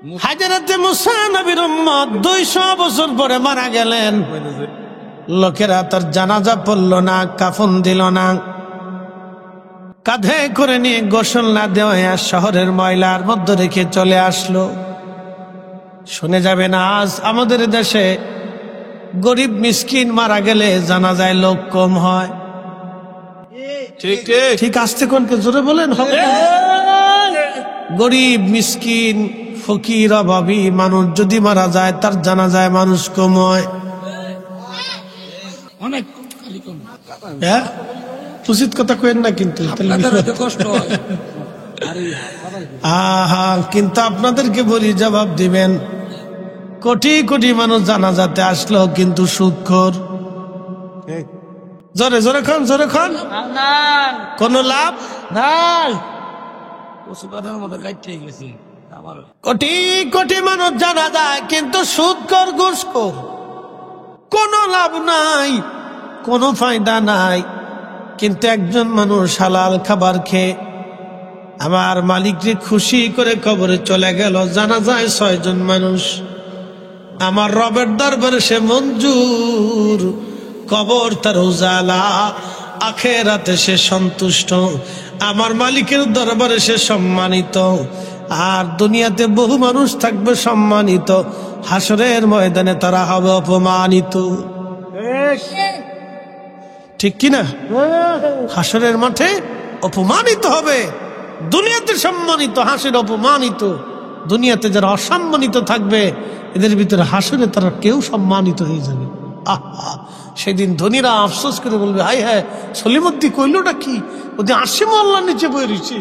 হাজরাতে মুসা নবীর উম্মত 200 বছর পরে মারা গেলেন। লোকেরা তার জানাজা পড়ল না, কাফন দিল না, কাঁধে করে নিয়ে গোসল না দেওয়া শহরের ময়লার মধ্যে রেখে চলে আসলো। শুনে যাবেন আজ আমাদের দেশে গরিব মিসকিন মারা গেলে জানাজায় লোক কম হয়। ঠিক ঠিক ঠিক আসতে কোনকে জোরে বলেন হবে। গরিব মিসকিন ফকির অভাবী মানুষ যদি মারা যায় তার জানাজায় মানুষ কম হয়। অনেক হ্যাঁ, উচিত কথা কেন না কিন্তু কষ্ট হয়। আহা, কিন্তু আপনাদেরকে বলি জবাব দিবেন। কোটি কোটি মানুষ জানাজাতে আসলো কিন্তু সুদখোর। জোরে জোরে খান, জোরে খান, কোন লাভ নাই। কোটি কোটি মানুষ জানা যায় কিন্তু সুদখোর ঘুষখোর, কোনো লাভ নাই, কোনো ফায়দা নাই। কিন্তু একজন মানুষ হালাল খাবার খেয়ে আমার মালিককে খুশি করে কবরে চলে গেল। জানা যায় 6 জন মানুষ, আমার রবের দরবারে সে মঞ্জুর, কবর তার উজালা, আখেরাতে সে সন্তুষ্ট, আমার মালিকের দরবারে সে সম্মানিত। আর দুনিয়াতে বহু মানুষ থাকবে সম্মানিত, হাসরের ময়দানে তারা হবে অপমানিত। ঠিক কিনা? হাসরের মাঠে অপমানিত হবে। দুনিয়াতে সম্মানিত, হাসের অপমানিত। দুনিয়াতে যারা অসম্মানিত থাকবে এদের ভিতরে হাসরে তারা কেউ সম্মানিত হয়ে যাবে। আহা, সেদিন ধনীরা আফসোস করে বলবে, হাই হ্যাঁ সলিমুদ্দি কইলটা কি, ওদের আসিম আল্লাহর নিচে বই রয়েছে।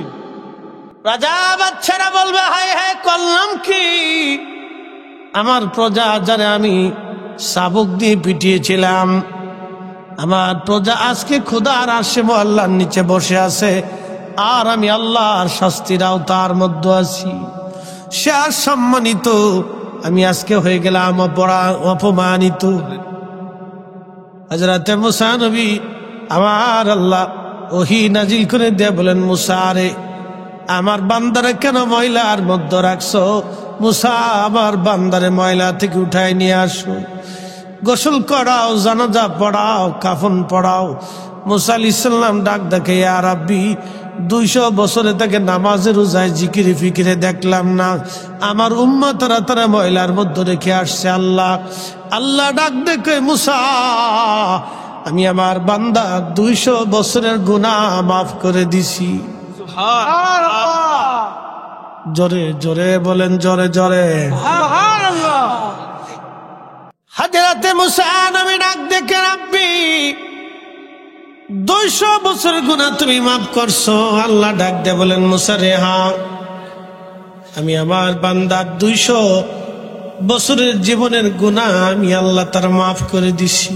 রাজা বাচ্চারা বলবে, হাই হ্যাঁ করলাম কি, আমার প্রজা যারা আমি শাবক দিয়ে পিটিয়েছিলাম, আমার প্রজা আজকে খোদার আসিম আল্লাহর নিচে বসে আছে, আর আমি আল্লাহর শাস্তির আওতার মধ্যে আছি। সে আর সম্মানিত, আমি আজকে হয়ে গেলাম অপমানিত। হযরতে মুসা নবী আমার আল্লাহ ওহী নাজিল করে দিয়ে বলেন, মুসা রে আমার বান্দারে কেন ময়লার মধ্যে রাখছো? মুসা আমার বান্দারে ময়লা থেকে উঠায় নিয়ে আসো, গোসল করাও, জানাজা পড়াও, কাফন পড়াও। মুসা আলাইহিস সালাম ডাক দেখে, ইয়া রাব্বি 200 বছরে তাকে নামাজে রোজায় জিকিরে ফিকিরে দেখলাম না, আমার উম্মতরা তারা ময়লার মধ্যে রেখে আসছে। আল্লাহ আল্লাহ ডাক দেখে, মুসা আমি আমার বান্দা 200 বছরের গুনাহ মাফ করে দিছি। জোরে জোরে বলেন, জোরে জোরে হযরতে মুসা নবী ডাক দেখে, রাব্বি 200 বছরের গুনাহ তুমি মাফ করছো। আল্লাহ ডাক দিয়ে বলেন, মুসা রে হ্যাঁ আমি আমার বান্দার 200 বছরের জীবনের গুনাহ আমি আল্লাহ তার মাফ করে দিছি।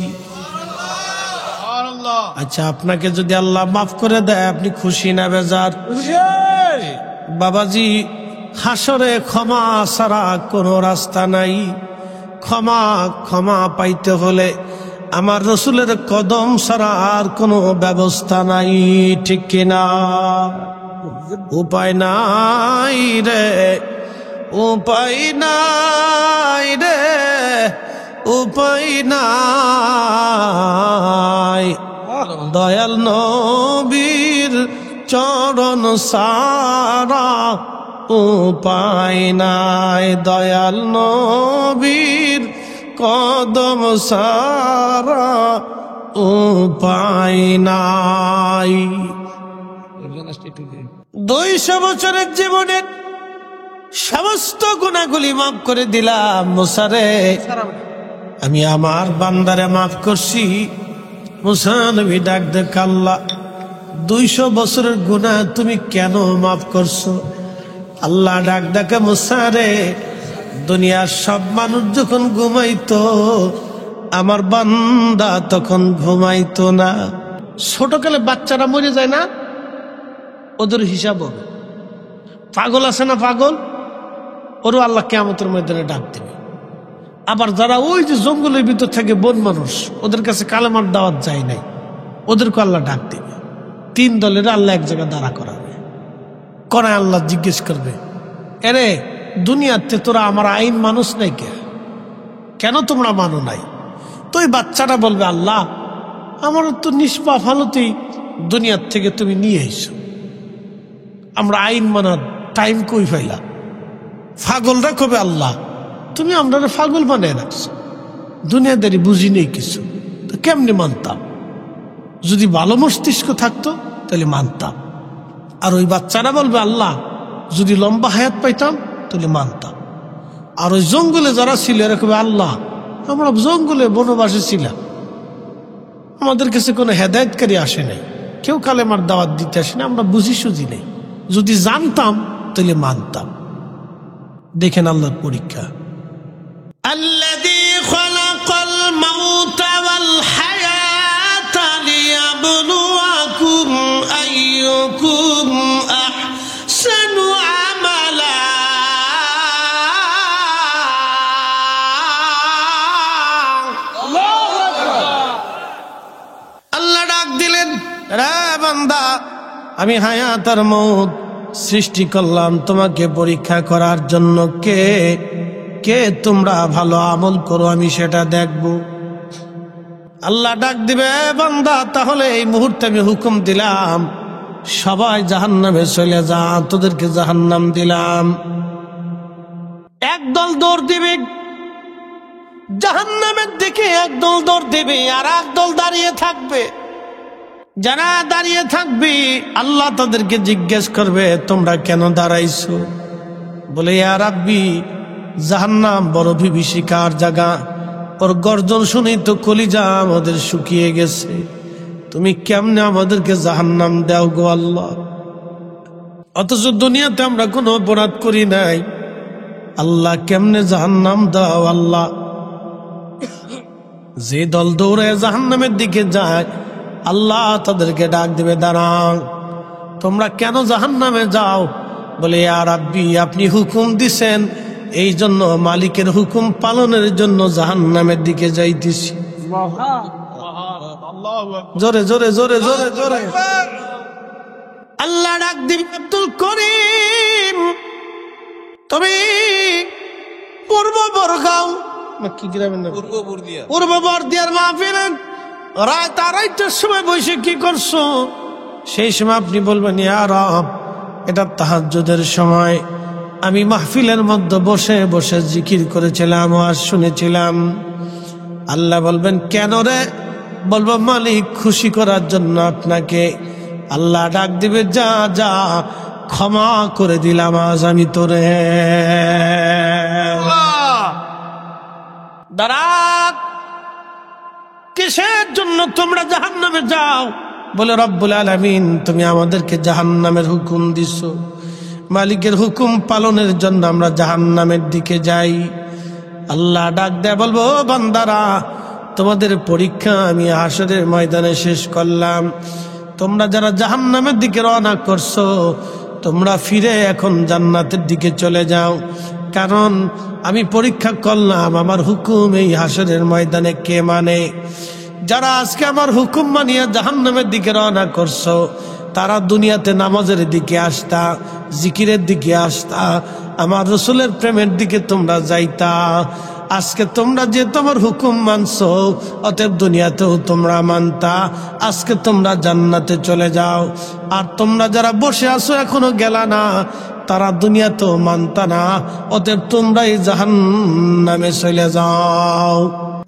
আচ্ছা, আপনাকে যদি আল্লাহ মাফ করে দেয় আপনি খুশি না বেজার? বাবাজি, হাসরে ক্ষমা ছাড়া কোনো রাস্তা নাই। ক্ষমা ক্ষমা পাইতে হলে আমার রসুলের কদম ছাড়া আর কোনো ব্যবস্থা নাই। ঠিক কিনা? উপায় নাই রে, উপায় নাই রে, উপায় নাই। দয়াল নবীর চরণ সারা উপায় নাই, দয়াল নবীর কদম সারা উপায় নাই। 200 বছরের জীবনের সমস্ত গুনাহগুলি মাফ করে দিলাম। মুসা রে আমি আমার বান্দারে মাফ করছি। মুসা নবী ডাক দেখ, আল্লাহ 200 বছরের গুনাহ তুমি কেন মাফ করছো? আল্লাহ ডাক ডাকে, মুসা রে দুনিয়ার সব মানুষ যখন ঘুমাইতো আমার বান্দা তখন ঘুমাইতো না। ছোটকালে বাচ্চারা মরে যায় না, ওদের হিসাব হবে। পাগল আছে না পাগল, ওরও আল্লাহ কিয়ামতের ময়দানে ডাক দেবে। আবার যারা ওই যে জঙ্গলের ভিতর থেকে বন মানুষ, ওদের কাছে কালেমার দাওয়াত যায় নাই, ওদেরকে আল্লাহ ডাক দেবে। 3 দলের আল্লাহ এক জায়গায় দাঁড়া করাবে, করায় আল্লাহ জিজ্ঞেস করবে, এরে দুনিয়াতে তোরা আমার আইন মানুষ নাই কেন তোমরা মানো নাই? তো ওই বাচ্চাটা বলবে, আল্লাহ আমার তো নিষ্পাপ হালতেই দুনিয়ার থেকে তুমি নিয়ে এসো, আমরা আইন মানার টাইম কই পাইলা? পাগলরা কবে, আল্লাহ তুমি আমরা পাগল বানিয়ে রাখছো, দুনিয়াদারি বুঝি নেই কিছু, তো কেমনি মানতাম? যদি ভালো মস্তিষ্ক থাকতো তাহলে মানতাম। আর ওই বাচ্চারা বলবে, আল্লাহ যদি লম্বা হায়াত পাইতাম তাহলে মানতাম। আর ওই জঙ্গলে যারা ছিল এরা কবে, আল্লাহ আমরা জঙ্গলে বনবাসে ছিলাম, আমাদের কাছে কোনো হেদায়েতকারী আসে নাই, কেউ কালেমার দাওয়াত দিতে আসে না, আমরা বুঝি সুঝি নেই, যদি জানতাম তাহলে মানতাম। দেখেন আল্লাহর পরীক্ষা। আল্লাযী খালাকাল মাউতা ওয়াল হায়াতা লিয়াবলুয়াকুম আইয়ুকুম আহসানু আমালা। আল্লাহ ডাক দিলেন, রে বান্দা, আমি হায়াত আর মউত সৃষ্টি করলাম তোমাকে পরীক্ষা করার জন্য। কে কে তোমরা ভালো আমল করো আমি সেটা দেখব। আল্লাহ ডাক দিবে, বান্দা তাহলে এই মুহূর্তে আমি হুকুম দিলাম সবাই জাহান্নামে চলে যা, তোদেরকে জাহান্নাম দিলাম। একদল দৌড় দিবে জাহান্নামের দিকে, একদল দৌড় দিবে, আর একদল দাঁড়িয়ে থাকবে। যারা দাঁড়িয়ে থাকবি আল্লাহ তাদেরকে জিজ্ঞেস করবে, তোমরা কেন দাঁড়াইছো? বলে, ইয়া রাব্বি জাহান্নাম বড় বিভীষিকার জায়গা, ওর গর্জন শুনেই তো কলিজা আমাদের শুকিয়ে গেছে, তুমি কেমনে আমাদেরকে জাহান্নাম দাও গো আল্লাহ? অথচ দুনিয়াতে আমরা কোনো অপরাধ করি নাই, আল্লাহ কেমনে জাহান্নাম দাও আল্লাহ? যে দল দৌড়ে জাহান্নামের দিকে যায় আল্লাহ তাদেরকে ডাক দিবে, দাঁড়াও তোমরা কেন জাহান্নামে যাও? বলে, ইয়া রাব্বি আপনি হুকুম দিছেন, এই জন্য মালিকের হুকুম পালনের জন্য জাহান্নামের দিকে যাইতেছি। জোরে জোরে জোরে জোরে জোরে আল্লাহ ডাক দিবে, আব্দুল করিম তুমি পূর্ব বরগাঁও কি গ্রামের নাম? পূর্ব বর্দিয়ার মাহফিলে রাত 2:30টার সময় বসে কি করছো? সেই সময় আপনি বলবেন, ইয়া রব এটা তাহাজ্জুদের সময়, আমি মাহফিলের মধ্যে বসে বসে জিকির করেছিলাম, ওয়াজ শুনেছিলাম। আল্লাহ বলবেন, কেন রে? বলবো, মালিক খুশি করার জন্য আপনাকে। আল্লাহ ডাক দিবে, যা যা ক্ষমা করে দিলাম আজ আমি তোরে। দাঁড়া, কিসের জন্য তোমরা জাহান্নামে যাও? বলে, রব্বুল আলামিন তুমি আমাদেরকে জাহান্নামের হুকুম দিছো, মালিকের হুকুম পালনের জন্য আমরা জাহান্নামের দিকে যাই। আল্লাহ ডাক দেয়, বলবো, বান্দারা তোমাদের পরীক্ষা আমি হাসরের ময়দানে শেষ করলাম। তোমরা যারা জাহান্নামের দিকে রওনা করছো তোমরা ফিরে এখন জান্নাতের দিকে চলে যাও, কারণ আমি পরীক্ষা করলাম আমার হুকুম এই হাসরের ময়দানে কে মানে। যারা আজকে আমার হুকুম মানিয়ে জাহান্নামের দিকে রওনা করছো তারা দুনিয়াতে নামাজের দিকে আসতা, জিকিরের দিকে আসতা, আমার রসুলের প্রেমের দিকে তোমরা যাইতা। আজকে তোমরা যে তোমার হুকুম মানছো অতএব দুনিয়াতেও তোমরা মানতা, আজকে তোমরা জান্নাতে চলে যাও। আর তোমরা যারা বসে আছো এখনো গেলা না, তারা দুনিয়াতেও মানতা না, অতএব তোমরাই জাহান্নামে চলে যাও।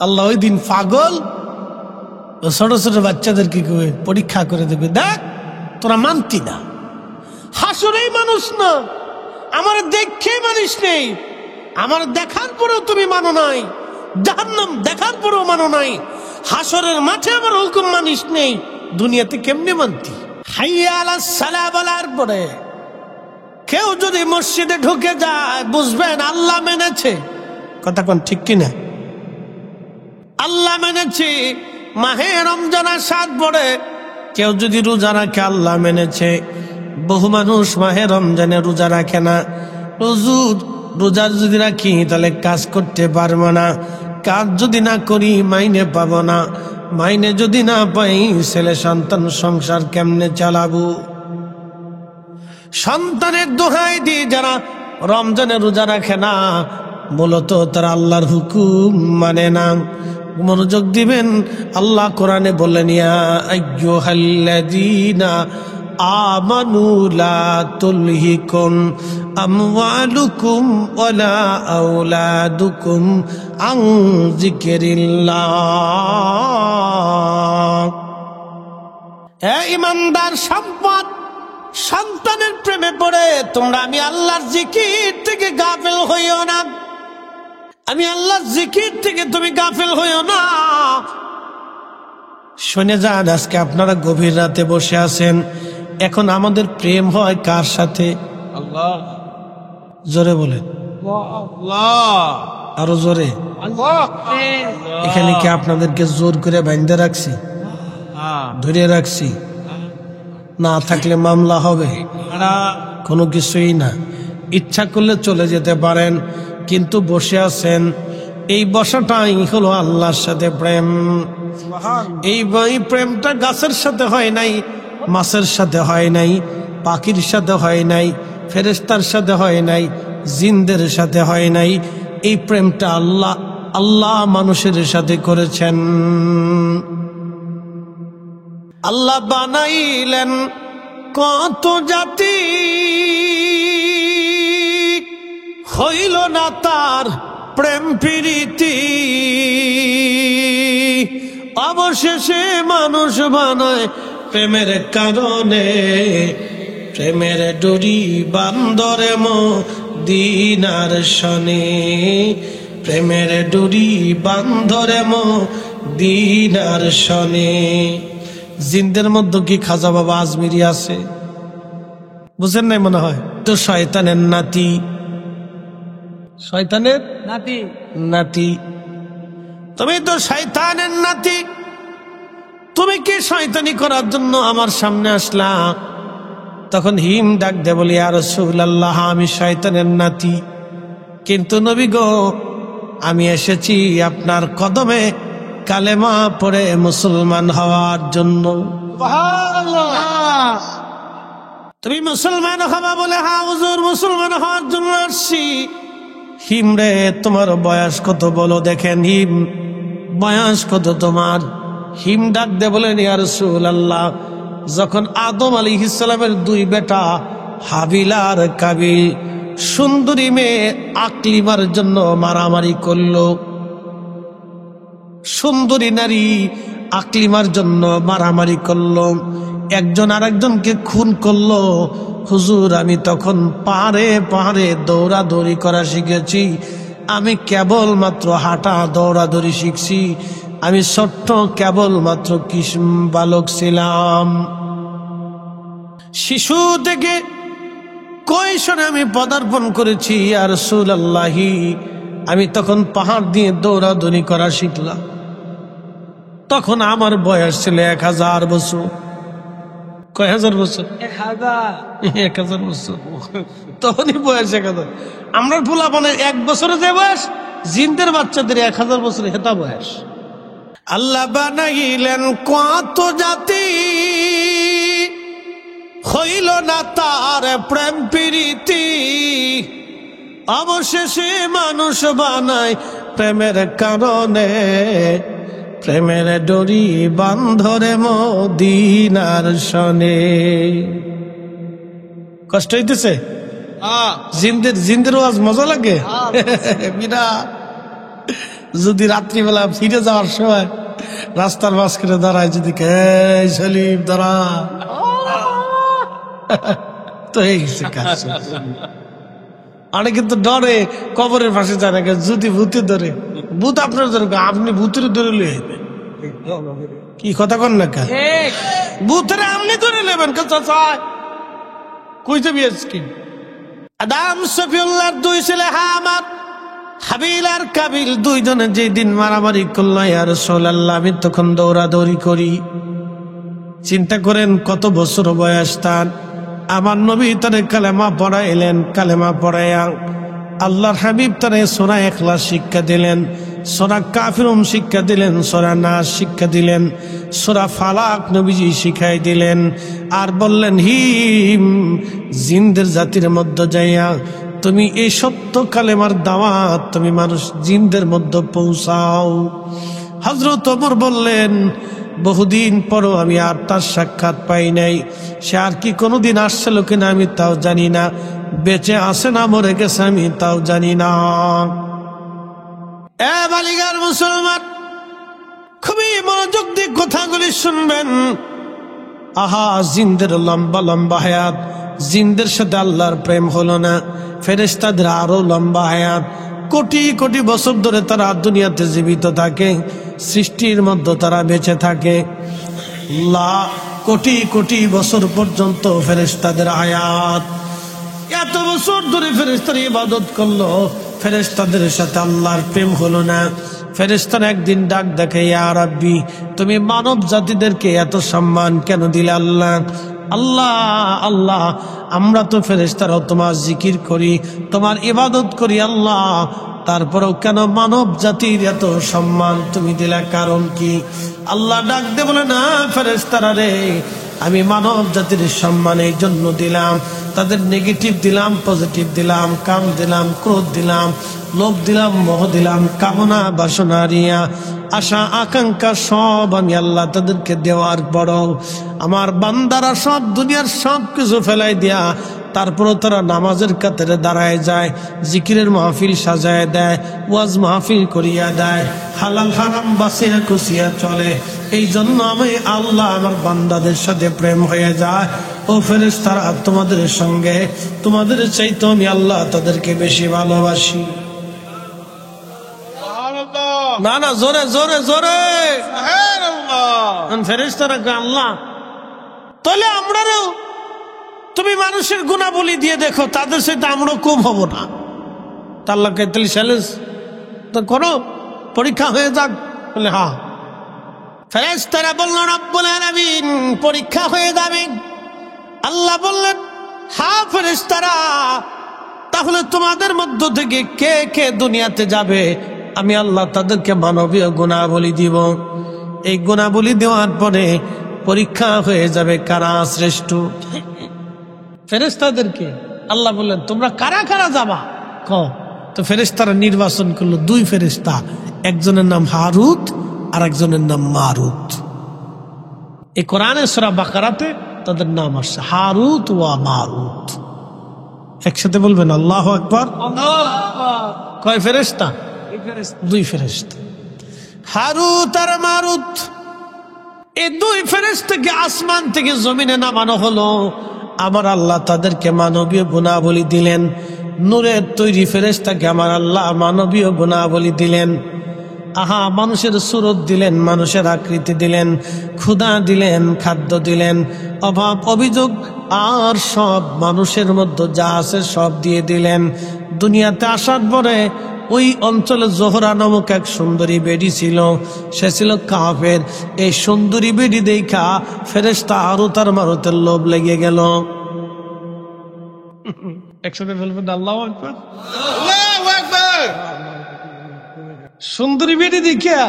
আল্লাহ ওই দিন পাগল ও ছোট ছোট বাচ্চাদেরকে পরীক্ষা করে দেবে, দেখ তোরা মানতি না, হাসরেই মানুষ না, আমার দেখে মানিস নেই, আমার দেখার পরেও তুমি মানো নাই, জাহান্নাম দেখার পরেও মানো নাই, হাসরের মাঠে আমার হুকুম মানিস নেই, দুনিয়াতে কেমনে মানতি? হাইয়া আলাস সালাহ বলার পরে কেউ যদি মসজিদে ঢুকে যায় বুঝবেন আল্লাহ মেনেছে। কথা কোন ঠিক কিনা? আল্লাহ মেনেছে। মাহে রমজান আসার পরে কেউ যদি রোজা রাখে আল্লাহ মেনেছে। বহু মানুষ মাহে রমজানে রোজা রাখে না, রোজা যদি রাখি তাহলে কাজ করতে পারবো না, কাজ যদি না করি মাইনে পাবো না, মাইনে যদি না পাই ছেলে সন্তান সংসার কেমনে চালাবো? সন্তানের দোহাই দিয়ে যারা রমজানে রোজা রাখে না, মূলত তারা আল্লাহর হুকুম মানে না। মনোযোগ দিবেন, আল্লাহ কোরআনে বললেন, ইয়া আইয়ুহাল্লাযীনা আমানু লা তুলহিকুম আমওয়ালুকুম ওয়ালা আওলাদুকুম আন যিকরিল্লাহ। হে ঈমানদার সম্পদ, সন্তানের প্রেমে পড়ে তোমরা আমি আল্লাহর জিকির থেকে গাফিল হইও না। আমি আল্লাহর জিকির থেকে তুমি গাফিল হইও না। শুনে যান, আজকে আপনারা গভীর রাতে বসে আছেন, এখন আমাদের প্রেম হয় কার সাথে? আল্লাহ। জোরে বলেন, আল্লাহ। আরো জোরে। এখানে কি আপনাদেরকে জোর করে বাইন্ধে রাখছি, ধরে রাখছি? না থাকলে মামলা হবে, কোনো কিছুই না। ইচ্ছা করলে চলে যেতে পারেন, কিন্তু বসে আছেন, এই বসাটাই হলো আল্লাহর সাথে প্রেম। এই প্রেমটা গাছের সাথে হয় নাই, মাছের সাথে হয় নাই, পাখির সাথে হয় নাই, ফেরেশতার সাথে হয় নাই, জিনদের সাথে হয় নাই। এই প্রেমটা আল্লাহ মানুষের সাথে করেছেন। আল্লাহ বানাইলেন কত জাতি, হইল না তার প্রেম প্রীতি, অবশেষে মানুষ বানায় প্রেমের কারণে। প্রেমের ডোরি বান্দরে মদিনার শনে, প্রেমের ডোরি বান্দরে মদিনার শনে। জিনদের মধ্যে কি খাজা বাবা আজমিরি আছে? বুঝেন নাই মনে হয়? তো শয়তানের নাতি, শয়তানের নাতি। তুমি তো শয়তানের নাতি, তুমি কি শয়তানি করার জন্য আমার সামনে আসলা? তখন হিম ডাক দে বলি, ইয়া রাসূলুল্লাহ, আমি শয়তানের নাতি, কিন্তু নবী গো, আমি এসেছি আপনার কদমে কালেমা পড়ে মুসলমান হওয়ার জন্য। তুমি মুসলমান হবা বলে? হ্যাঁ হুজুর, মুসলমান হওয়ার জন্য আসছি। হিম রে, তোমার বয়স কত বলো দেখেন? হিম, বয়স কত তোমার? হিম ডাক দে বলেন, ইয়া রাসূলুল্লাহ, যখন আদম আলাইহিস সালামের দুই বেটা হাবিল আর কাবিল সুন্দরী মেয়ে আকলিমার জন্য মারামারি করলো, সুন্দরী নারী আকলিমার জন্য মারামারি করলো, একজন আরেকজনকে খুন করলো। হুজুর, আমি তখন পাহাড়ে পাহাড়ে দৌড়াদৌড়ি করা শিখেছি, আমি কেবল মাত্র হাঁটা দৌড়াদৌড়ি শিখছি, আমি ছোট্ট কেবল মাত্র কিশোর বালক ছিলাম। শিশু থেকে কৈশোরে আমি পদার্পণ করেছি। ইয়া রাসূলুল্লাহ, আমি তখন পাহাড় দিয়ে দৌড়াদৌড়ি করা শিখলাম। তখন আমার বয়স ছিল 1000 বছর। কয় হাজার বছর? 1000 বছর। তখনই বয়স 1000। আমরা পোলাপানের 1 বছরে যে বয়স, জিনদের বাচ্চাদের 1000 বছরে হেতা বয়স। আল্লাহ বানাইলেন কত জাতি, হইল না তার প্রেম প্রীতি, অবশেষে মানুষ বানায় প্রেমের কারণে। প্রেমের ডোরি বান্ধরে মদিনার শনে। কষ্ট হইতেছে? জিনদের ওয়াজ মজা লাগে বিরাট। যদি রাত্রিবেলা ফিরে যাওয়ার সময় রাস্তার মাঝখানে দাঁড়ায়, যদি এই সলিম দাঁড়া, তো এই কাজ। অনেকে তো ডরে কবরের পাশে যায় না, যদি ভূতে ধরে। ভূত আপনার ধরে, আপনি ভূতের ধরে লয়ে কি কথা কন না? ভূতের আপনি ধরে নেবেন? কইতে বিয়েছি আদম সফিউল্লাহর 2 ছেলে হামার, হাবিল আর কাবিল, দুইজনে যেদিন মারামারি করলো, ইয়া রাসূলুল্লাহ, আমি তখন দৌড়াদৌড়ি করি। চিন্তা করেন কত বছর বয়স তার। আমার নবী তারে কালেমা পড়াইলেন, কালেমা পড়াইয়া আল্লাহর হাবিব তারে সূরা ইখলাস শিক্ষা দিলেন, সূরা কাফিরুন শিক্ষা দিলেন, সূরা নাস শিক্ষা দিলেন, সূরা ফালাক নবীজি শিখাই দিলেন। আর বললেন, হিম, জিনদের জাতির মধ্যে যাইয়া তুমি এই সত্য কালেমার দাওয়াত তুমি মানুষ জিনদের মধ্যে পৌঁছাও। হযরত ওমর বললেন, বহুদিন পরও আমি আর তার সাক্ষাৎ পাই নাই, সে আর কি কোনোদিন আসছিল কিনা আমি তাও জানি না, বেঁচে আছে না মরে গেছে আমি তাও জানি না। এ বালিগার মুসলমান, খুবই মনোযোগ দিয়ে কথাগুলি শুনবেন। আহা, জিনদের লম্বা লম্বা হায়াত, জিনদের সাথে আল্লাহর প্রেম হলো না, ফেরেশতাদের আরো লম্বা হায়াত, কোটি কোটি বছর ধরে তারা দুনিয়াতে জীবিত থাকে, সৃষ্টির মধ্যে তারা বেঁচে থাকে, কোটি কোটি বছর পর্যন্ত ফেরেশতাদের হায়াত। এত বছর ধরে ফেরেশতার ইবাদত করলো, ফেরেশতাদের সাথে আল্লাহর প্রেম হলো না। ফেরেশতারা একদিন ডাক দেখে, ইয়া রাব্বি, তুমি মানব জাতিদেরকে এত সম্মান কেন দিলে আল্লাহ? আল্লাহ আল্লাহ, আমরা তো ফেরেশতারাও তোমার জিকির করি, তোমার ইবাদত করি আল্লাহ, তারপরেও কেন মানব জাতির এত সম্মান তুমি দিলা, কারণ কি? আল্লাহ ডাক দে বলে, না ফেরেশতারা রে, আমি মানব জাতির সম্মান এই জন্য দিলাম, তাদের নেগেটিভ দিলাম, পজিটিভ দিলাম, কাম দিলাম, ক্রোধ দিলাম, লোভ দিলাম, মোহ দিলাম, কামনা বাসনা রিয়া আশা আকাঙ্ক্ষা সব আমি আল্লাহ তাদেরকে দেওয়ার বড় আমার বান্দারা সব দুনিয়ার সব কিছু ফেলাই দিয়া তারপরও তারা নামাজের কাতারে দাঁড়ায় যায়, জিকিরের মাহফিল সাজায় দেয়, ওয়াজ মাহফিল করিয়া দেয়, হালাল হারাম বাঁচিয়া কুচিয়া চলে। এই জন্য আমি আল্লাহ আমার বান্দাদের সাথে প্রেম হয়ে যায়। ও ফেরেশতারা, তোমাদের সঙ্গে তোমাদের চাইতে আমি আল্লাহ তাদেরকে বেশি ভালোবাসি। না না, জোরে জোরে জোরে ফেরেশতারা আল্লাহ, তাহলে আমরাও তুমি মানুষের গুণাবলী দিয়ে দেখো, তাদের সাথে আমরা কম হব না। আল্লাহকে তাহলে চ্যালেঞ্জ তো করো, পরীক্ষা হয়ে যাক। বলে হ্যাঁ। ফেরেশতারা বলল, রব্বুল আলামিন, পরীক্ষা হয়ে যাবে। আল্লাহ বললেন, হ্যাঁ ফেরেশতারা, তাহলে তোমাদের মধ্য থেকে কে কে দুনিয়াতে যাবে, আমি আল্লাহ তাদেরকে মানবীয় গুণাবলী দিব। এই গুণাবলী দেওয়ার পরে পরীক্ষা হয়ে যাবে কারা শ্রেষ্ঠ। ফেরেশতাদেরকে আল্লাহ বললেন, তোমরা কারা কারা যাবা? তো ফেরেশতারা নির্বাচন করলো দুই ফেরেশতা, একজনের নাম হারুত আর একজনের নাম মারুত। এই কোরআনের সূরা বাকারাতে তাদের নাম আসছে হারুত ওয়া মারুত। একসাথে বলবেন আল্লাহু আকবার। কয় ফেরেশতা? দুই ফেরেশতা, হারুত আর মারুত। এই দুই ফেরেশতাকে আসমান থেকে জমিনে নামানো হলো। আমার আল্লাহ তাদেরকে মানবীয় গুণাবলী দিলেন। নূরের তৈরি ফেরেশতাকে আমার আল্লাহ মানবীয় গুণাবলী দিলেন। আহা, মানুষের সুরত দিলেন, মানুষের আকৃতি দিলেন, ক্ষুধা দিলেন, খাদ্য দিলেন, অভাব অভিযোগ আর সব মানুষের মধ্যে যা আছে সব দিয়ে দিলেন। দুনিয়াতে আসার পরে ওই অঞ্চলে জোহরা নামক এক সুন্দরী বেডি ছিল, সে ছিল কাফের। এই সুন্দরী বেডি দেখা ফেরেশতা হারুত আর মারুতের লোভ লেগে গেল। একসাথে বলবেন আল্লাহু আকবার। আল্লাহু আকবার। সুন্দরী বেডি দেখা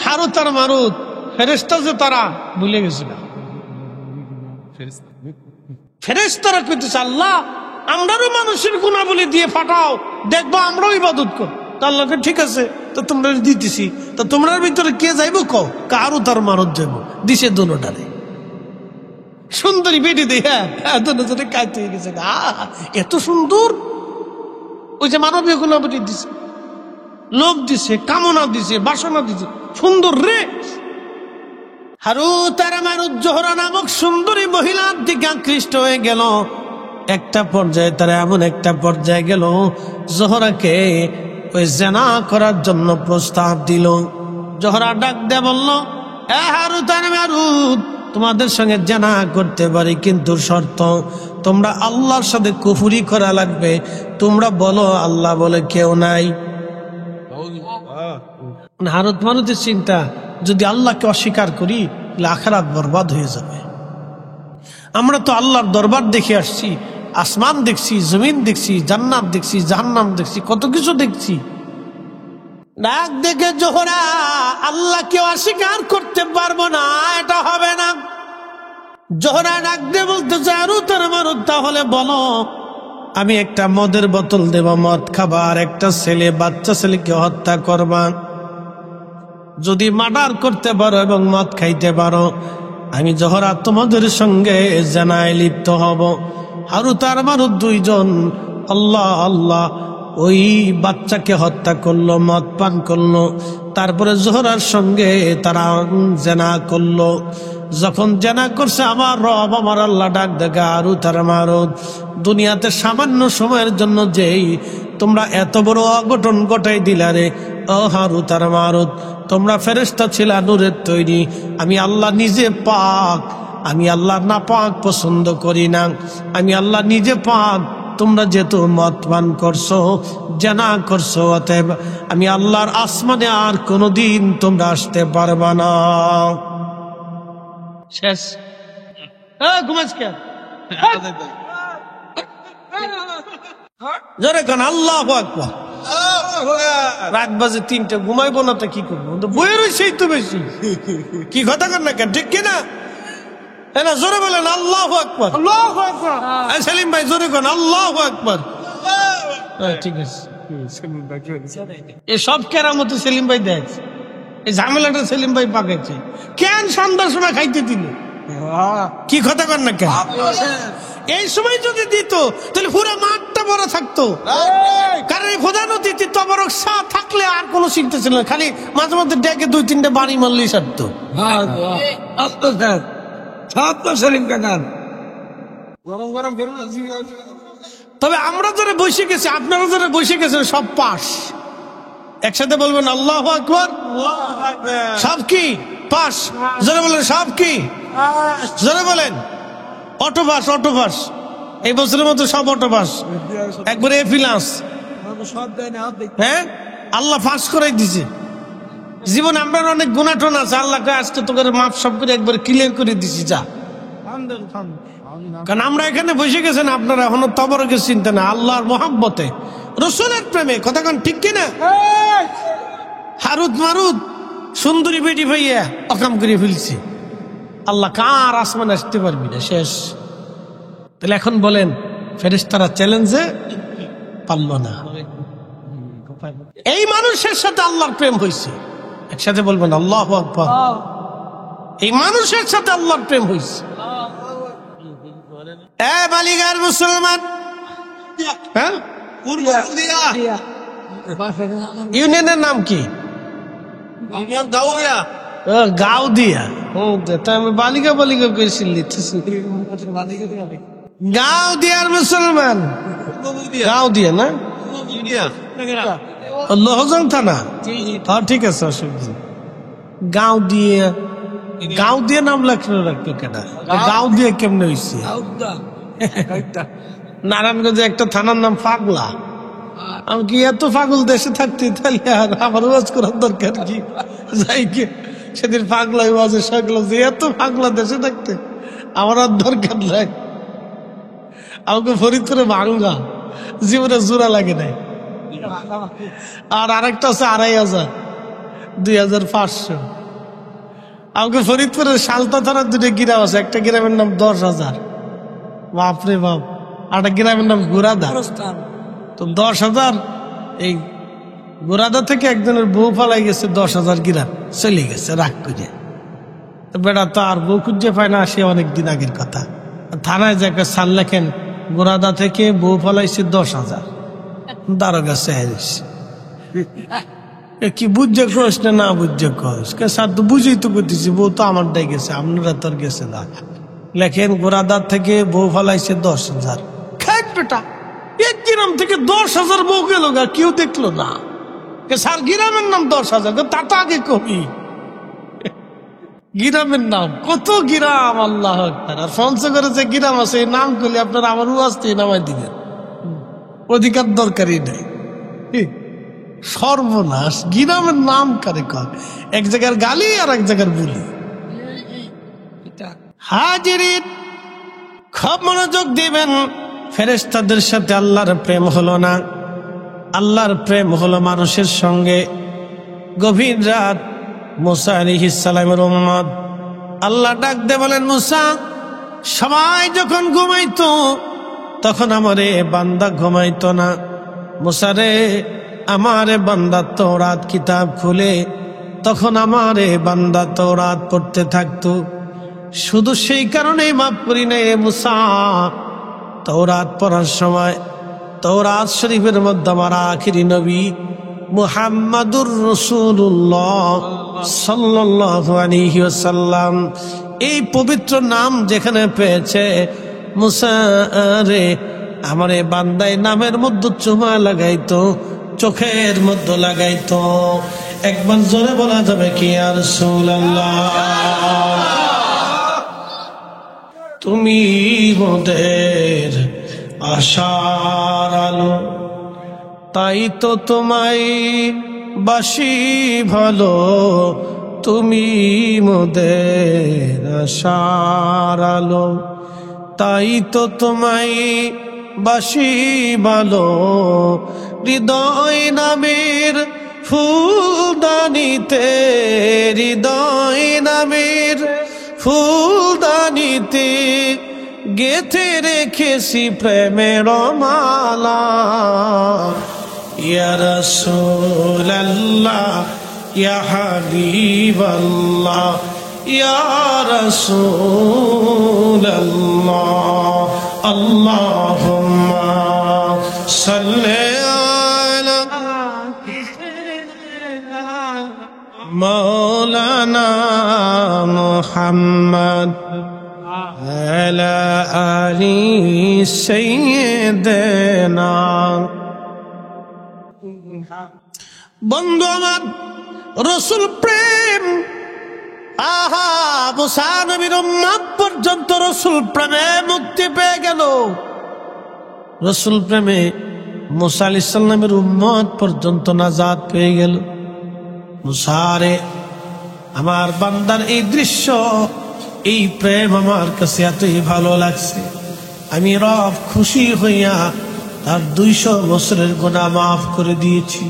হারুত আর মারুত ফেরেশতা যে তারা ভুলে গেছিল। ফেরেশতারা কইতেছে, আল্লাহ আমরাও মানুষের গুণাবলী দিয়ে ফাটাও, দেখবো আমরাও ইবাদত কর। আল্লাহকে ঠিক আছে, তো তোমরা দিতেছি, তো তোমরা ভিতরে কে যাইবো? কারু তার মারত যাবো, দিছে দুটারে। সুন্দরী বেটি দেখা দুজনে কাঁদতে হয়ে গেছে, এত সুন্দর। ওই যে মানবীয় গুণাবলী দিছে, লোভ দিছে, কামনা দিছে, বাসনা দিছে, সুন্দর রে। হারুত আর মারুত জোহরা নামক সুন্দরী মহিলার দিকে আকৃষ্ট হয়ে গেল। একটা পর্যায়ে তারা এমন একটা পর্যায়ে গেল, জোহরাকে ওই জেনা করার জন্য প্রস্তাব দিল। জোহরা ডাক দিয়ে বলল, এ হারুত আর মারুত, তোমাদের সঙ্গে জেনা করতে পারি, কিন্তু শর্ত তোমরা আল্লাহর সাথে কুফরি করা লাগবে। তোমরা বলো আল্লাহ বলে কেউ নাই। হারুত মারুতের চিন্তা, যদি আল্লাহকে অস্বীকার করি তাহলে আখিরাত বরবাদ হয়ে যাবে। আমরা তো আল্লাহর দরবার দেখে আসছি, আসমান দেখছি, জমিন দেখছি, জান্নাত দেখছি, জাহান্নাম দেখছি, কত কিছু দেখছি। ডাক দেখে জোহরা, আল্লাহকে অস্বীকার করতে পারবো না, এটা হবে না। জোহরা ডাক দিয়ে বলতে চায়, হারুত আর মারুত, তাহলে বলো আমি একটা মদের বোতল দেব, মদ খাবা, আর একটা ছেলে, বাচ্চা ছেলেকে হত্যা করবা। যদি মার্ডার করতে পারো এবং মদ খাইতে পারো, আমি জোহরা তোমাদের সঙ্গে জানায় লিপ্ত হব। হারুত আর মারুত দুইজন আল্লাহ আল্লাহ ওই বাচ্চাকে হত্যা করলো, মদ পান করলো, তারপরে জোহরার সঙ্গে তারা জেনা করলো। যখন জেনা করছে আমার রব আমার আল্লাহ ডাক দেখা, হারুত আর মারুত, দুনিয়াতে সামান্য সময়ের জন্য যেই তোমরা এত বড় অঘটন ঘটাই দিলা রে, ও হারুত আর মারুত, তোমরা ফেরেশতা ছিলা নূরের তৈরি, আমি আল্লাহ নিজে পাক, আমি আল্লাহ না পাক পছন্দ করি না, আমি আল্লাহ নিজে পাক। তোমরা যেহেতু মদ পান করছো, জানা করছো, অতএব আমি আল্লাহর আসমানে আর কোনোদিন তোমরা আসতে পারবা না। শেষ। ঘুমাস কে? জোরে কান আল্লাহু আকবার। রাত বাজে 3টে, ঘুমাইবো না তো কি করবো? বইয়ের রয়েছেই তো বেশি। কি কথা কর না কেন, ঠিক কিনা? না জোরে বলেন আল্লাহু আকবার। আল্লাহু আকবার। সেলিম ভাই জোরে কন আল্লাহু আকবার। ঠিক আছে। এই সব কেরামত সেলিম ভাই দেখছে, এই ঝামেলাটা সেলিম ভাই পাকাইছে। কেন সন্ধ্যার সময় খাইতে দিল? কি কথা কর না কেন? এই সময় যদি দিত তাহলে পুরো মাঠটা বড় থাকতো। কারণ এই প্রধান অতিথি তবরক শাহ থাকলে আর কোনো চিন্তা ছিল না, খালি মাঝে মধ্যে ডেকে 2-3টে বাড়ি মারলেই সারতো। তবে আমরা যারা বসে গেছি, আপনারা যারা বসে গেছেন, সব পাস। একসাথে বলবেন আল্লাহু আকবার। সব কি পাস? যারা বলেন সব কি? যারা বলেন অটো পাস, অটো পাস। এই বছরের মতো সব অটো পাস, একবারে এফিলান্স। হ্যাঁ, আল্লাহ ফাঁস করাই দিছে। জীবনে আমরা অনেক গুণাটন আছে, আল্লাহকে আজকে তোকে মাপ সব করে একবার ক্লিয়ার করে দিছি। যা, কারণ আমরা এখানে বসে গেছেন, আপনারা এখনো তবরকের চিন্তা না, আল্লাহর মহাব্বতে, রসুলের প্রেমে। কথা কান ঠিক কিনা? হারুত মারুত সুন্দরী বেটি ভাইয়া অকাম করে ফেলছে, আল্লাহ কার আসমানে আসতে পারবি না, শেষ। তাহলে এখন বলেন ফেরেশতারা চ্যালেঞ্জে পারল না। এই মানুষের সাথে আল্লাহর প্রেম হয়েছে, একসাথে বলবেন আল্লাহু আকবার। এই মানুষের সাথে আল্লাহর প্রেম হয়েছে। বালিগার মুসলমান, হ্যাঁ, ইউনিয়নের নাম কি? গাউদিয়া। আমি বালিকা বালিকা করেছি, গাউদিয়ার মুসলমান। গাউদিয়া না, লোহজং থানা। হ্যাঁ ঠিক আছে, অসুবিধা। গাউদিয়া, গাউদিয়া নাম রাখলো কেন? গাউদিয়া কেমনে হয়েছে? নারায়ণগঞ্জে একটা থানার নাম পাগলা। আমি কি এত পাগল দেশে থাকতে, তাহলে আর আমার ওয়াজ করার দরকার কি? যাই কি সেদিন পাগলা ওয়াজে শাগলা, যে এত পাগলা দেশে থাকতে আমার আর দরকার নাই। আমাকে ফরিদপুরে ভাঙ্গা জীবনে জোড়া লাগে নাই। আর আরেকটা আছে 2500, 2500। আমাকে ফরিদপুরের সালতা থানার 2টা গ্রাম আছে, একটা গ্রামের নাম 10,000। বাপরে বাপ। আর একটা গ্রামের নাম গুরাদা। তো 10,000, এই গুরাদা থেকে একজনের বউ ফালাই গেছে, 10,000 গ্রাম চলে গেছে রাগ করে। বেটা তো আর বউ খুঁজে পায় না, সে অনেকদিন আগের কথা। থানায় যে একটা সাল লেখেন, গুরাদা থেকে বউ ফালাইছে 10,000। দারোগা চাইছে, কি বুঝে কস না বুঝে কস? স্যার তো বুঝেই তো করতেছি, বউ তো আমার ডাই গেছে, আপনারা তোর গেছে না। লেখেন গোরাদার থেকে বউ ফালাইছে 10,000। খাই বেটা, এক গ্রাম থেকে 10,000 বউ গেল গা, কেউ দেখলো না। স্যার গ্রামের নাম 10,000, তা তো আগে কবি গ্রামের নাম কত গ্রাম, আল্লাহ আকবার। আর পঞ্চগড়ে যে গ্রাম আছে, এই নাম করলে আপনারা আমার ওয়াজতে নামাই দিবেন, অধিকার দরকারই নাই। সর্বনাশ, গ্রামের নাম কারে কর? এক জায়গার গালি আর এক জায়গার বুলি। হাজিরিন, খুব মনোযোগ দিবেন। ফেরেশতাদের সাথে আল্লাহর প্রেম হলো না, আল্লাহর প্রেম হলো মানুষের সঙ্গে। গভীর রাত, মুসা আলাইহিস সালামের উম্মত, আল্লাহ ডাক দে বলেন, মুসা, সবাই যখন ঘুমাইতো তখন আমারে বান্দা ঘুমাইতো না। মুসারে আমারে বান্দা তওরাত কিতাব খুলে তখন আমারে বান্দা তওরাত পড়তে থাকতো। শুধু সেই কারণেই মাফ করি নাই রে মুসা, তওরাত পড়ার সময় তওরাত শরীফের মধ্যে আমার আখিরি নবী মুহাম্মাদুর রাসূলুল্লাহ সাল্লাল্লাহু আলাইহি ওয়াসাল্লাম এই পবিত্র নাম যেখানে পেয়েছে, মুসা রে আমারে বান্দায় নামের মধ্যে চুমা লাগাইতো, চোখের মধ্যে লাগাইতো। একবার জোরে বলা যাবে কি ইয়া রাসূলুল্লাহ, তুমি মোদের আশার আলো, তাই তো তোমায় বাসি ভালো, তুমি মোদের আশার আলো, তাই তো তোমায় বাসি ভালো। হৃদয় নামের ফুলদানিতে, হৃদয় নামের ফুলদানিতে গেথে রেখেছি প্রেমের মালা। ইয়া রাসূলুল্লাহ ইয়া হাবিবাল্লাহ ইয়া রাসূলুল্লাহ, আল্লাহুম্মা সাল্লি আলা মাওলানা মুহাম্মদ আলা আলি সাইয়্যিদিনা। বন্ধু আমার, রসুল প্রেম, আহা মুসা নবীর উম্মত পর্যন্ত রসুল প্রেমে মুক্তি পেয়ে গেল। রসুল প্রেমে মুসা আলাইহিস সালামের উম্মত পর্যন্ত নাজাত পেয়ে গেল। মুসারে আমার বান্দার এই দৃশ্য, এই প্রেম আমার কাছে এতই ভালো লাগছে, আমি রব খুশি হইয়া তার 200 বছরের গুনাহ মাফ করে দিয়েছি।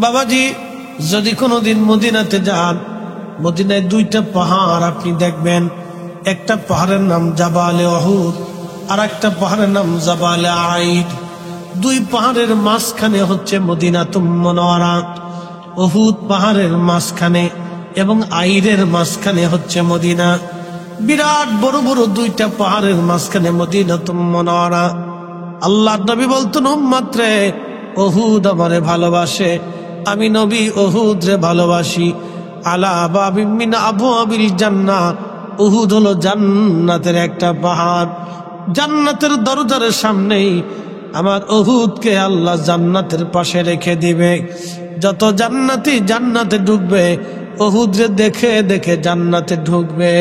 বাবাজি, যদি কোনোদিন মদিনাতে যান, মদিনায় 2টা পাহাড় আপনি দেখবেন। একটা পাহাড়ের নাম জাবালে উহুদ, আর একটা পাহাড়ের নাম জাবালে আইদ। 2 পাহাড়ের মাঝখানে হচ্ছে মদিনাতুল মুনাওয়ারা। উহুদ পাহাড়ের মাঝখানে এবং আইরের মাঝখানে হচ্ছে মদিনা। বিরাট বড় বড় 2টা পাহাড়ের মাঝখানে মদিনাতুল মুনাওয়ারা। আল্লাহর নবী বলতেন, উম্মত রে, উহুদ আমারে ভালোবাসে, আমি নবী উহুদ রে ভালোবাসি। আলা বাবিন মিন আবওয়াবিল জান্নাহ, উহুদ হলো জান্নাতের একটা পাহাড়। জান্নাতের দরজার সামনেই আমার উহুদকে আল্লাহ জান্নাতের পাশে রেখে দিবে। যত জান্নাতি জান্নাতে ঢুকবে, উহুদরে দেখে দেখে জান্নাতে ঢুকবে।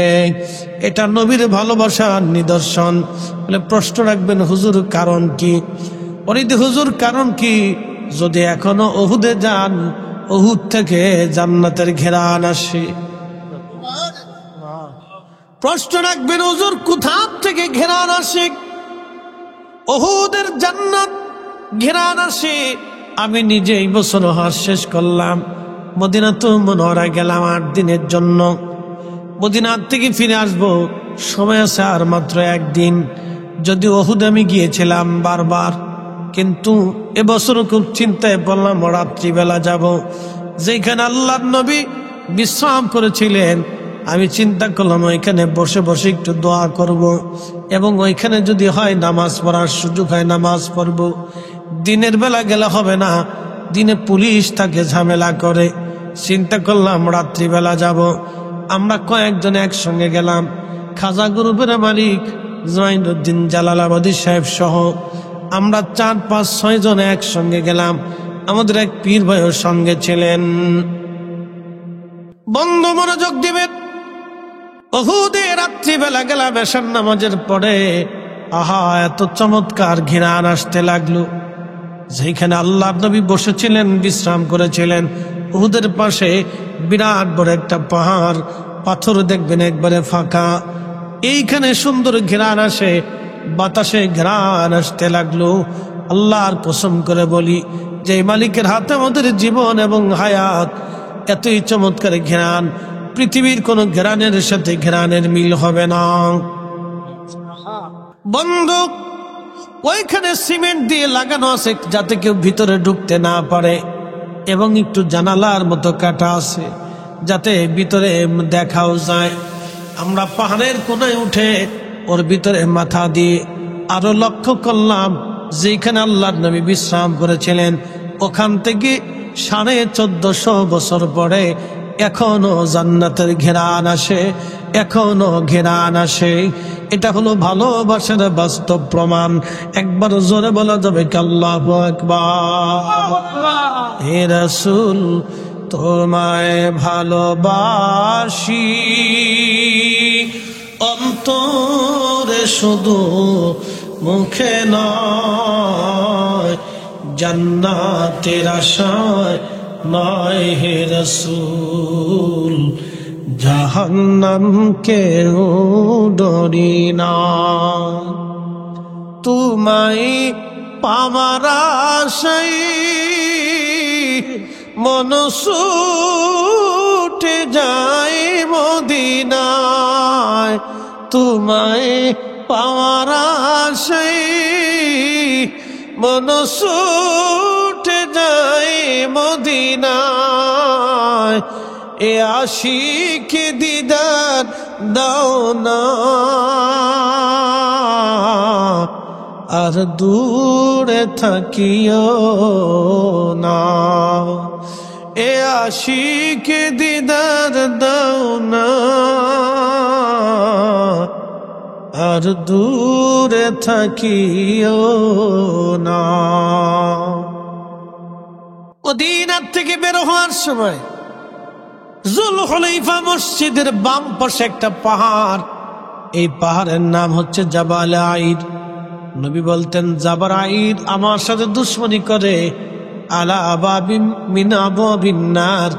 এটা নবীর ভালোবাসার নিদর্শন। বলে প্রশ্ন রাখবেন, হুজুর কারণ কি? অরিদ হুজুর কারণ কি? যদি এখনো উহুদে যান, উহুদ থেকে জান্নাতের ঘেরান আসে। প্রশ্ন রাখবেন, হুজুর কোথা থেকে ঘেরান আসে? উহুদের জান্নাত ঘেরান আসে। আমি নিজেই বছর হজ শেষ করলাম, মদিনাতুল মুনাওয়ারা গেলাম 8 দিনের জন্য। মদিনার থেকে ফিরে আসবো, সময় আছে আর মাত্র 1 দিন। যদি উহুদ আমি গিয়েছিলাম বারবার, কিন্তু এবছর খুব চিন্তায় পড়লাম রাত্রিবেলা যাব, যেখানে আল্লাহর নবী বিশ্রাম করেছিলেন। আমি চিন্তা করলাম ওইখানে বসে বসে একটু দোয়া করব, এবং ওইখানে যদি হয় নামাজ পড়ার সুযোগ হয় নামাজ পড়ব। দিনের বেলা গেলে হবে না, দিনে পুলিশ তাকে ঝামেলা করে। চিন্তা করলাম রাত্রিবেলা যাব। আমরা কয়েকজন একসঙ্গে গেলাম। খাজা গ্রুপের মালিক জয়নুদ্দিন জালালাবাদী সাহেব সহ আমরা 4, 5, 6 জন একসঙ্গে গেলাম। আমাদের এক পীর ভাইও সঙ্গে ছিলেন। বন্ধ মনোযোগ দিবেন, উহুদে রাত্রিবেলা গেলাম এশার নামাজের পরে। আহা, এত চমৎকার ঘিরান আসতে লাগলো। যেখানে আল্লাহর নবী বসেছিলেন, বিশ্রাম করেছিলেন, উহুদের পাশে বিরাট বড় একটা পাহাড়, পাথর দেখবেন একবারে ফাঁকা। এইখানে সুন্দর ঘিরান আসে, বাতাসে ঘিরান আসতে লাগলো। আল্লাহর কসম করে বলি, যে মালিকের হাতে আমাদের জীবন এবং হায়াত, এতই চমৎকার ঘিরান, পৃথিবীর কোন ঘিরানের সাথে ঘিরানের মিল হবে না। বন্ধু, ওইখানে সিমেন্ট দিয়ে লাগানো আছে যাতে কেউ ভিতরে ঢুকতে না পারে, এবং একটু জানালার মতো কাটা আছে যাতে ভিতরে দেখাও যায়। আমরা পাহাড়ের কোনায় উঠে ওর ভিতরে মাথা দিয়ে আরো লক্ষ্য করলাম যেখানে আল্লাহর নবী বিশ্রাম করেছিলেন, ওখান থেকে 1450 বছর পরে এখনো জান্নাতের ঘেরান আসে, এখনো ঘেরান আসে। এটা হলো ভালোবাসার বাস্তব প্রমাণ। একবার জোরে বলা যাবে কি আল্লাহু আকবার। হে রাসূল তোমায় ভালোবাসি, অন্তরে শুধু মুখে নয়, জান্নাতের আশায় নয় হে রাসূল, জাহান্নামকে ডরি না। তোমায় পাওয়ার আশায় মন ছুটে যায় মদিনায়, তোমায় পাওয়ার আশায় মন ছুটে যায় মদিনায়। এ আশিক দিদার দাও না, আর দূরে থাকিও না। এ আশিক দিদার দাও না, আর দূরে থাকিও না। মদিনার থেকে বের হওয়ার সময় জুলহুলাইফা মসজিদের বাম পাশে একটা পাহাড়, এই পাহাড়ের নাম হচ্ছে জাবাল আইর। নবী বলতেন, জাবরাইল আমার সাথে দুশ্মনী করে, আলা আবাবিন মিন আবাবিন নার,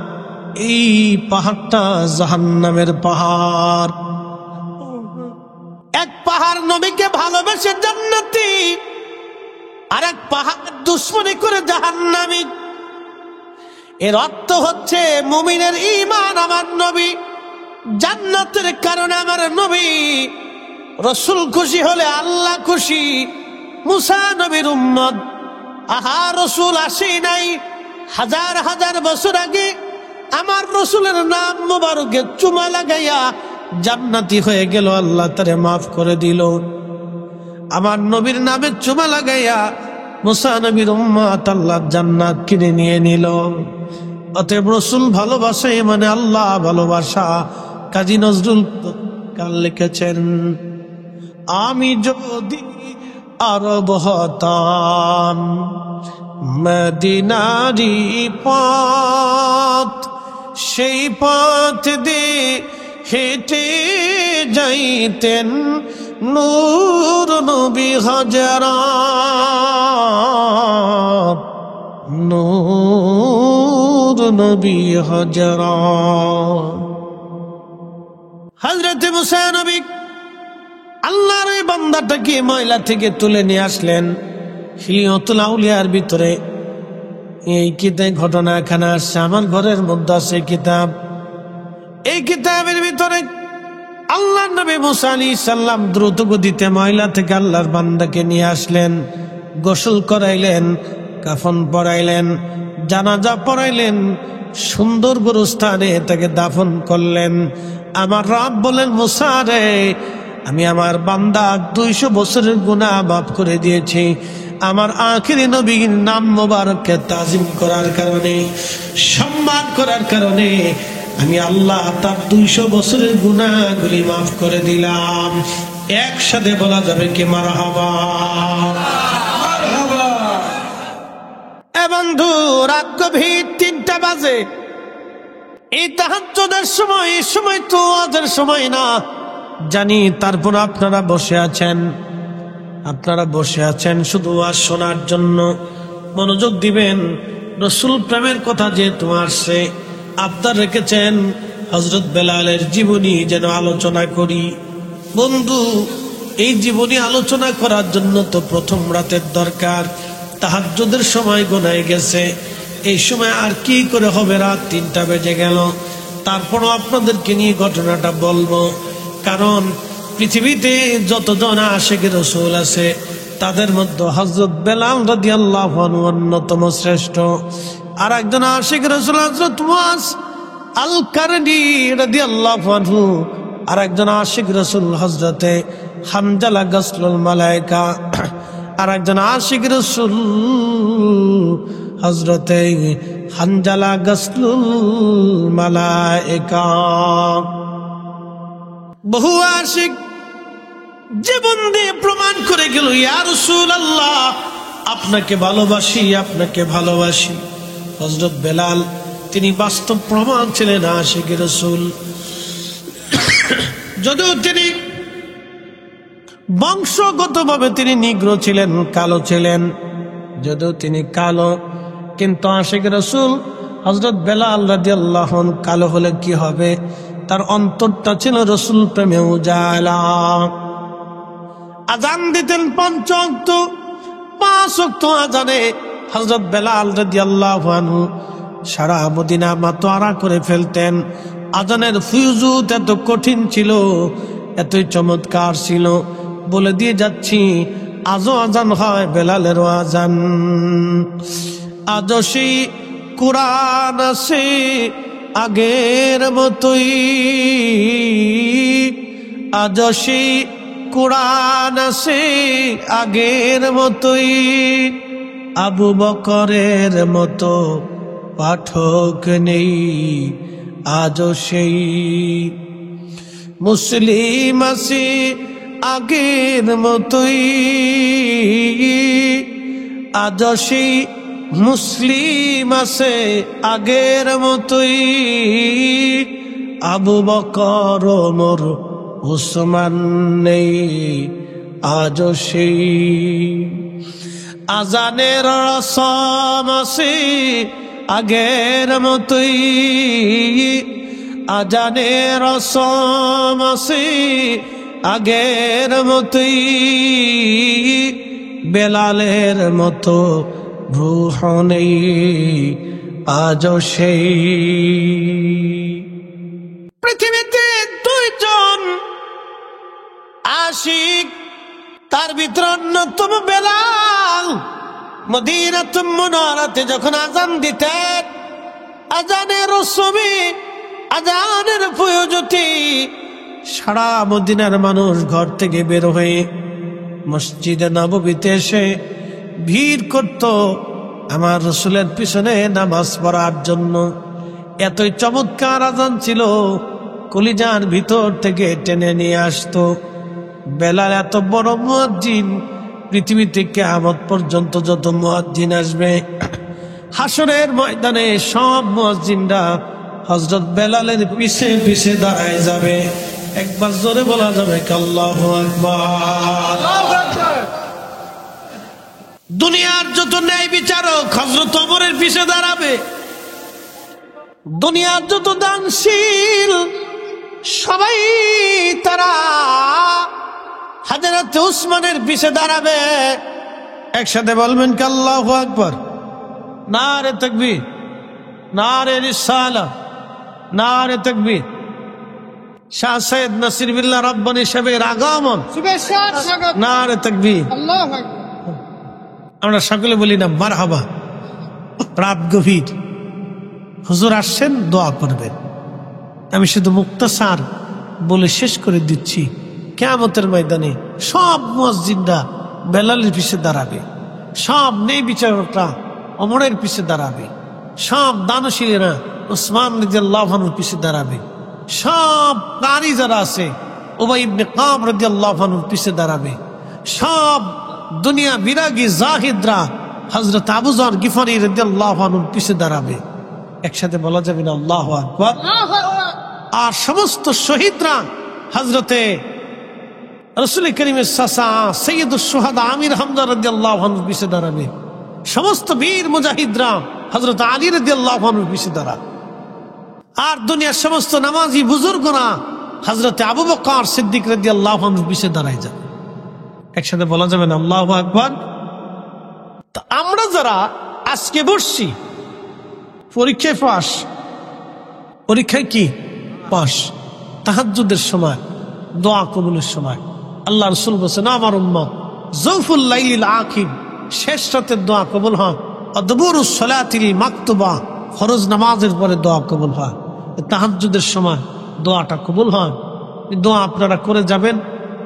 এই পাহাড়টা জাহান্নামের পাহাড়। এক পাহাড় নবীকে ভালোবেসে জান্নাতি, আর এক পাহাড় দুশ্মনী করে জাহান্নামী। এর অর্থ হচ্ছে মুমিনের ঈমান আমার নবী, জান্নাতের কারণে আমার নবী। রসুল খুশি হলে আল্লাহ খুশি। মুসা নবীর উম্মত, আহা রসুল আসি নাই হাজার হাজার বছর আগে, আমার রসুলের নাম মুবারকে চুমা লাগাইয়া জান্নাতি হয়ে গেল, আল্লাহ তারে মাফ করে দিল। আমার নবীর নামে চুমা লাগাইয়া মুসা নবীর উম্মত আল্লাহ জান্নাত কিনে নিয়ে নিল। অতএব রসুল ভালোবাসা মানে আল্লাহ ভালোবাসা। কাজী নজরুল কাল লিখেছেন, আমি যদি আরব হতাম, মদিনারি পথ, সেই পথ দিয়ে হেঁটে যাইতেন নূর নবী হাজারাত, নূর নবী হাজারাত। হযরত মুসা নবী আল্লাহর এই বান্দাটাকে ময়লা থেকে তুলে নিয়ে আসলেন হিলিয়াতুল আউলিয়ার ভিতরে। এই কিতাব ঘটনা এখানে আসছে, আমার ঘরের মধ্যে আছে কিতাব। এই কিতাবের ভিতরে আল্লাহ নবী মুসা আলাইহিস সালাম দ্রুত গতিতে ময়লা থেকে আল্লাহর বান্দাকে নিয়ে আসলেন, গোসল করাইলেন, কাফন পরাইলেন, জানাজা পড়াইলেন, সুন্দর গুরুস্থানে তাকে দাফন করলেন। আমার রব বলেন, মুসা রে, আমি আমার বান্দা 200 বছরের গুনাহ মাফ করে দিয়েছি। আমার আখিরি নবীর নাম মোবারককে তাজিম করার কারণে, সম্মান করার কারণে আমি আল্লাহ তার 200 বছরের গুনাহগুলি মাফ করে দিলাম। একসাথে বলা যাবে কি মারহাবা। বন্ধু, রাত গভীর 3টা বাজে। এই তাহাজ্জুদের সময়, এই সময় তো ওয়াজের সময় না জানি, তারপর আপনারা বসে আছেন শুধু ওয়াজ শোনার জন্য। মনোযোগ দিবেন, রসুল প্রেমের কথা যেহেতু আসছে, আবদার রেখেছেন হযরত বেলালের জীবনী যেন আলোচনা করি। বন্ধু, এই জীবনী আলোচনা করার জন্য তো প্রথম রাতের দরকার। তাহাজ্জুদের সময় গোনায় গেছে, এই সময় আর কি করে হবে, রাত 3টা বেজে গেল। তারপরও আপনাদেরকে নিয়ে ঘটনাটা বলবো, কারণ পৃথিবীতে যতজন আশিক রাসূল আছে তাদের মধ্যে হযরত বেলাল রাদিয়াল্লাহু আনহু অন্যতম শ্রেষ্ঠ। আর একজন আশিক রাসূল হযরত মুআজ আল কারনি রাদিয়াল্লাহু আনহু, আর একজন আশিক রাসূল হযরতে হানজালা গাসলুল মালায়েকা, আর একজন আশিক রাসূল হযরতে হানজালা গাসলুল মালায়েকা। বহু আশিক জীবন দিয়ে প্রমাণ করে গেল, ইয়া রাসূলুল্লাহ আপনাকে ভালোবাসি, আপনাকে ভালোবাসি। হযরত বেলাল তিনি বাস্তব প্রমাণ ছিলেন আশিক রাসূল। যদিও তিনি বংশগতভাবে তিনি নিগ্র ছিলেন, কালো ছিলেন, যদিও তিনি কালো, কিন্তু আশিক রাসূল হযরত বেলাল রাদিয়াল্লাহু আনহু কালো হলে কি হবে, তার অন্তরটা ছিল রাসূল প্রেমে উজালা। আজান দিতেন 5 ওয়াক্ত, 5 ওয়াক্ত আজানে হযরত বেলাল রাদিয়াল্লাহু আনহু সারা মদিনা মাতোয়ারা করে ফেলতেন। আজানের ফুয়ুজুত এত কঠিন ছিল, এতই চমৎকার ছিল, বলে দিয়ে যাচ্ছি আজও আজান হয় বেলালেরও আজান। আজও সেই কুরআন আছে আগের মতোই, আজও সেই কুরআন আছে আগের মতোই, আবু বকরের মতো পাঠক নেই আজও সেই, মুসলিম আছে আগের মতোই, আজও সেই মুসলিম আছে আগের মতোই, আবু বকর ওমর উসমান নেই আজও সেই, আজানের রসম আছে আগের মতোই, আজানের রসম আছে আগের মতোই, বেলালের মতো রূহ নেই আজও সেই। পৃথিবীতে 2 জন আশিক, তার ভিতর অন্যতম বেলাল। মদিনাতুল মুনাওয়ারাতে যখন আজান দিতেন, আজানের রসমে, আজানের ফুয়ুজুতে সারা মদিনার মানুষ ঘর থেকে বের হয়ে মসজিদে নববীতে এসে ভিড় করত আমার রাসূলের পিছনে নামাজ পড়ার জন্য। এতই চমৎকার আজান ছিল, কলিজার ভিতর থেকে টেনে নিয়ে আসতো। বেলাল এত বড় মুয়াজ্জিন, পৃথিবীতে কিয়ামত পর্যন্ত যত মুয়াজ্জিন আসবে, হাসরের ময়দানে সব মুয়াজ্জিনরা হযরত বেলালের পিছে পিছে দাঁড়ায় যাবে। একবার জোরে বলা যাবে আল্লাহু আকবার। দুনিয়ার যত ন্যায় বিচারক হযরত ওমরের পিছে দাঁড়াবে, দুনিয়ার যত দানশীল সবাই তারা হযরত উসমানের পিছে দাঁড়াবে। একসাথে বলবেন কি আল্লাহু আকবার। নারে তাকবীর, নারে রিসালাহ, নারে তাকবীর। শাহ সৈয়দ নাসির বিল্লাহ রাব্বানী সাহেবের আগমন, নারে তাকবীর, আল্লাহু আকবার। আমরা সকলে বলি না মারহাবা। রাত গভীর, হুজুর আসছেন, দোয়া করবেন। আমি শুধু মুক্তাসার বলে শেষ করে দিচ্ছি, কিয়ামতের ময়দানে সব মুয়াজ্জিনরা বেলালের পিছে দাঁড়াবে, সব নেই বিচারকরা ওমরের পিছে দাঁড়াবে, সব দানশীলেরা উসমান রাদিয়াল্লাহু আনহুর পিছে দাঁড়াবে, সব কারি যারা আছে উবাই ইবনে কাব রাদিয়াল্লাহু আনহুর পিছে দাঁড়াবে, সব দুনিয়া বিরাগী জাহিদরা হযরত আবু যর গিফারি রাদিয়াল্লাহু আনহুর পিছে দাঁড়াবে। একসাথে বলা যাবে না আল্লাহু আকবার। আর সমস্ত শহীদরা হযরতে রাসূল করিমের চাচা সৈয়দুশ শুহাদা আমির হামজা রাদিয়াল্লাহু আনহুর পিছে দাঁড়াবে। সমস্ত বীর মুজাহিদরা হযরত আলী রাদিয়াল্লাহু আনহুর পিছে দাঁড়াবে। আর দুনিয়ার সমস্ত নামাজি বুজুর্গরা হযরতে আবু বকর সিদ্দিক রাদিয়াল্লাহু আনহুর পিছে দাঁড়ায় যাবে। একসাথে বলা যাবে না আল্লাহু আকবার। তা আমরা যারা আজকে বসছি, পরীক্ষায় পাস, পরীক্ষায় কি পাস, তাহাজ্জুদের সময়, দোয়া কবুলের সময় আল্লাহ রাসূল বলেছেন আমার উম্মত জৌফুল লাইলিল আখির, শেষ রাতের দোয়া কবুল হয়। অদবুরুস সালাতিল মাকতুবা, ফরজ নামাজের পরে দোয়া কবুল হয়। তাহাজ্জুদের সময় দোয়াটা কবুল হয়। এই দোয়া আপনারা করে যাবেন,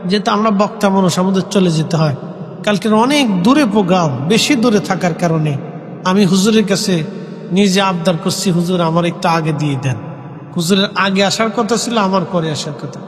যেহেতু আমরা বক্তা মানুষ, আমাদের চলে যেতে হয়। কালকের অনেক দূরে প্রোগ্রাম, বেশি দূরে থাকার কারণে আমি হুজুরের কাছে নিজে আবদার করছি, হুজুর আমার একটু আগে দিয়ে দেন। হুজুরের আগে আসার কথা ছিল, আমার পরে আসার কথা।